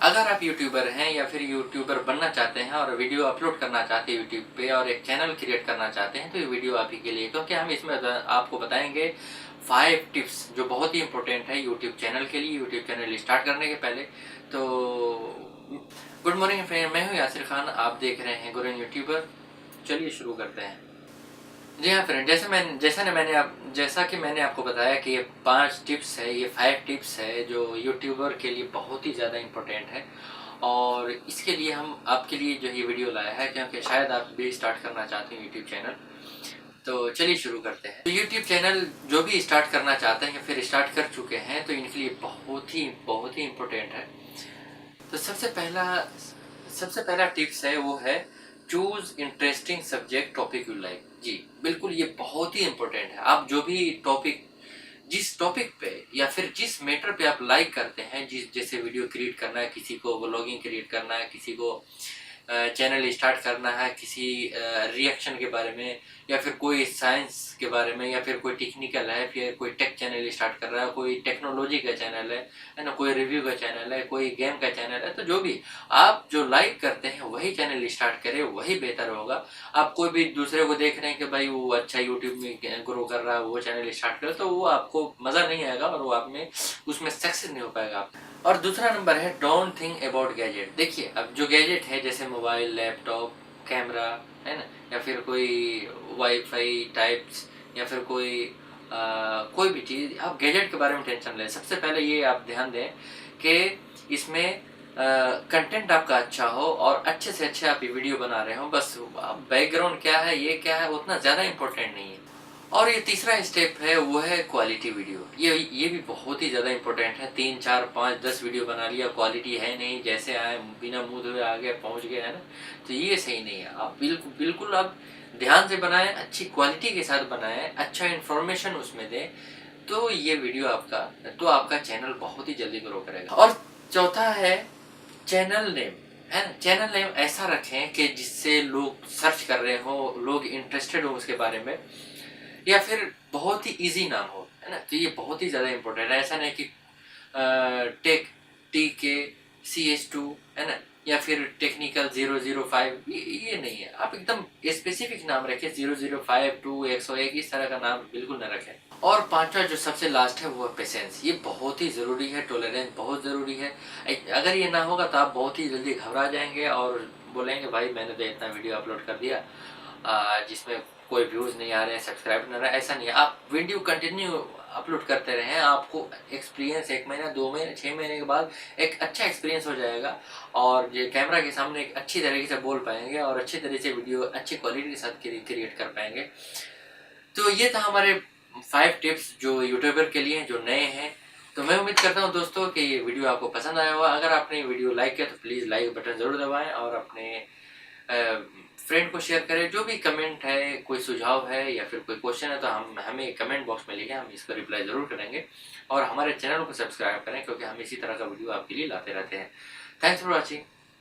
अगर आप यूट्यूबर हैं या फिर यूट्यूबर बनना चाहते हैं और वीडियो अपलोड करना चाहते हैं यूट्यूब पे और एक चैनल क्रिएट करना चाहते हैं तो ये वीडियो आप ही के लिए, क्योंकि हम इसमें आपको बताएंगे 5 टिप्स जो बहुत ही इंपॉर्टेंट है यूट्यूब चैनल के लिए, यूट्यूब चैनल स्टार्ट करने के पहले। तो गुड मॉर्निंग फ्रेंड, मैं हूँ यासिर खान, आप देख रहे हैं ग्रोइंग यूट्यूबर। चलिए शुरू करते हैं। जी हाँ फ्रेंड, जैसा कि मैंने आपको बताया कि ये 5 टिप्स है, ये 5 टिप्स है जो यूट्यूबर के लिए बहुत ही ज़्यादा इम्पोर्टेंट है। और इसके लिए हम आपके लिए जो ये वीडियो लाया है, क्योंकि शायद आप भी स्टार्ट करना चाहते हैं यूट्यूब चैनल। तो चलिए शुरू करते हैं। तो यूट्यूब चैनल जो भी स्टार्ट करना चाहते हैं या फिर स्टार्ट कर चुके हैं तो इनके लिए बहुत ही इम्पोर्टेंट है। तो सबसे पहला टिप्स है वो है choose interesting subject topic you like. जी बिल्कुल, ये बहुत ही इंपॉर्टेंट है। आप जो भी टॉपिक, जिस टॉपिक पे या फिर जिस मैटर पे आप लाइक करते हैं, जैसे वीडियो क्रिएट करना है, किसी को व्लॉगिंग क्रिएट करना है, किसी को चैनल स्टार्ट करना है, किसी रिएक्शन के बारे में या फिर कोई साइंस के बारे में या फिर कोई टेक्निकल है, फिर कोई टेक चैनल स्टार्ट कर रहा है, कोई टेक्नोलॉजी का चैनल है ना, कोई रिव्यू का चैनल है, कोई गेम का चैनल है, तो जो भी आप जो लाइक करते हैं वही चैनल स्टार्ट करें, वही बेहतर होगा। आप कोई भी दूसरे को देख रहे हैं कि भाई वो अच्छा यूट्यूब में ग्रो कर रहा है, वो चैनल स्टार्ट करे, तो वो आपको मज़ा नहीं आएगा और वो आप में उसमें सक्सेस नहीं हो पाएगा आप। और दूसरा नंबर है डोंट थिंक अबाउट गैजेट। देखिए, अब जो गैजेट है जैसे मोबाइल, लैपटॉप, कैमरा है ना, या फिर कोई वाईफाई टाइप्स या फिर कोई भी चीज़, आप गैजेट के बारे में टेंशन लें। सबसे पहले ये आप ध्यान दें कि इसमें कंटेंट आपका अच्छा हो और अच्छे से अच्छे आप ये वीडियो बना रहे हो। बस बैकग्राउंड क्या है, ये क्या है, उतना ज़्यादा इम्पोर्टेंट नहीं है। और ये तीसरा स्टेप है वो है क्वालिटी वीडियो। ये भी बहुत ही ज़्यादा इम्पोर्टेंट है। 3, 4, 5, 10 वीडियो बना लिया, क्वालिटी है नहीं, जैसे आए बिना मुंह धोए आ गए पहुँच गए, है ना, तो ये सही नहीं है। आप बिल्कुल आप ध्यान से बनाएं, अच्छी क्वालिटी के साथ बनाएं, अच्छा इन्फॉर्मेशन उसमें दें, तो ये वीडियो आपका चैनल बहुत ही जल्दी ग्रो करेगा। और चौथा है चैनल नेम, है ना। चैनल नेम ऐसा रखें कि जिससे लोग सर्च कर रहे हो, लोग इंटरेस्टेड हो उसके बारे में, या फिर बहुत ही इजी नाम हो, है ना। तो ये बहुत ही ज़्यादा इम्पोर्टेंट है। ऐसा नहीं कि टेक TKCH2 है ना, या फिर टेक्निकल 005, ये नहीं है। आप एकदम स्पेसिफिक नाम रखें, 005, 2, 101, इस तरह का नाम बिल्कुल न रखें। और पांचवा जो सबसे लास्ट है वो है पेशेंस। ये बहुत ही ज़रूरी है, टॉलरेंस बहुत ज़रूरी है। अगर ये ना होगा तो आप बहुत ही जल्दी घबरा जाएंगे और बोलेंगे भाई मैंने तो इतना वीडियो अपलोड कर दिया जिसमें कोई व्यूज़ नहीं आ रहे हैं, सब्सक्राइब नहीं आ रहा है। ऐसा नहीं है, आप वीडियो कंटिन्यू अपलोड करते रहें, आपको एक्सपीरियंस 1 महीना, 2 महीने, 6 महीने के बाद एक अच्छा एक्सपीरियंस हो जाएगा और ये कैमरा के सामने एक अच्छी तरीके से बोल पाएंगे और अच्छी तरीके से वीडियो अच्छी क्वालिटी के साथ क्रिएट कर पाएंगे। तो ये था हमारे 5 टिप्स जो यूट्यूबर के लिए जो नए हैं। तो मैं उम्मीद करता हूँ दोस्तों कि ये वीडियो आपको पसंद आया होगा। अगर आपने वीडियो लाइक किया तो प्लीज़ लाइक बटन ज़रूर दबाएं और अपने फ्रेंड को शेयर करें। जो भी कमेंट है, कोई सुझाव है या फिर कोई क्वेश्चन है तो हमें कमेंट बॉक्स में लिखें, हम इसका रिप्लाई ज़रूर करेंगे। और हमारे चैनल को सब्सक्राइब करें क्योंकि हम इसी तरह का वीडियो आपके लिए लाते रहते हैं। Thanks for watching.